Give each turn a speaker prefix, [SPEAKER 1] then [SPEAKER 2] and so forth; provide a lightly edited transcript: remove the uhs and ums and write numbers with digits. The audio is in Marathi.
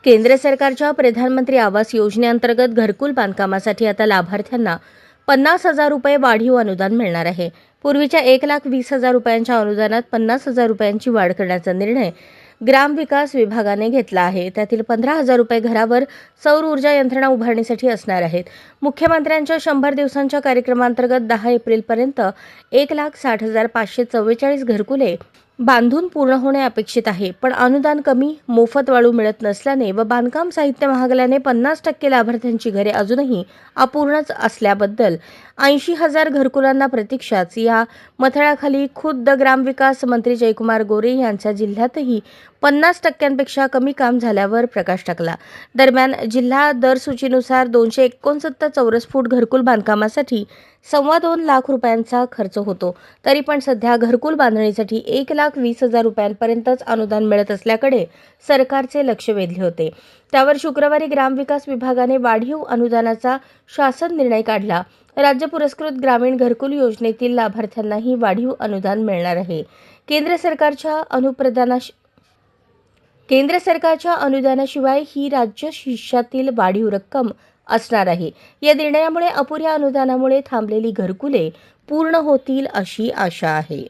[SPEAKER 1] केंद्र सरकारच्या प्रधानमंत्री आवास योजनेअंतर्गत घरकुल बांधकामासाठी आता लाभार्थ्यांना 50,000 रुपये वाढीव अनुदान मिळणार आहे. पूर्वीच्या 1,20,000 रुपयांच्या अनुदानात 50,000 रुपयांची वाढ करण्याचा निर्णय ग्रामविकास विभागाने घेतला आहे. त्यातील 15,000 रुपये घरावर सौर ऊर्जा यंत्रणा उभारण्यासाठी असणार आहेत. मुख्यमंत्र्यांच्या 100 दिवसांच्या कार्यक्रमांतर्गत 10 एप्रिलपर्यंत 1,60,544 घरकुले बांधून पूर्ण होणे अपेक्षित आहे. पण अनुदान कमी, मोफत वाळू मिळत नसल्याने व बांधकाम साहित्य महागल्याने 50% लाभार्थ्यांची घरे अजूनही अपूर्णच असल्याबद्दल 80,000 घरकुलांना प्रतीक्षाच या मथळ्याखाली खुद्द ग्रामविकास मंत्री जयकुमार गोरे यांच्या जिल्ह्यातही 50% कमी काम झाल्यावर प्रकाश टाकला. दरम्यान जिल्हा दरसूचीनुसार 269 चौरस फूट घरकुल बांधकामासाठी 2.25 लाख रुपयांचा खर्च होतो. तरी पण सध्या घरकुल बांधणीसाठी 1,20,000 रुपयांपर्यंतच अनुदान मिळत असल्याकडे सरकारचे लक्ष वेधले होते. त्यावर शुक्रवारी ग्रामविकास विभागाने वाढीव अनुदानाचा शासन निर्णय काढला. राज्य पुरस्कृत ग्रामीण घरकुल योजनेतील लाभार्थ्यांनाही वाढीव अनुदान मिळणार आहे. केंद्र सरकारच्या अनुदानाशिवाय ही राज्य हिश्श्यातील वाढीव रक्कम असणार आहे. या निर्णयामुळे अपुऱ्या अनुदानामुळे थांबलेली घरकुले पूर्ण होतील अशी आशा आहे.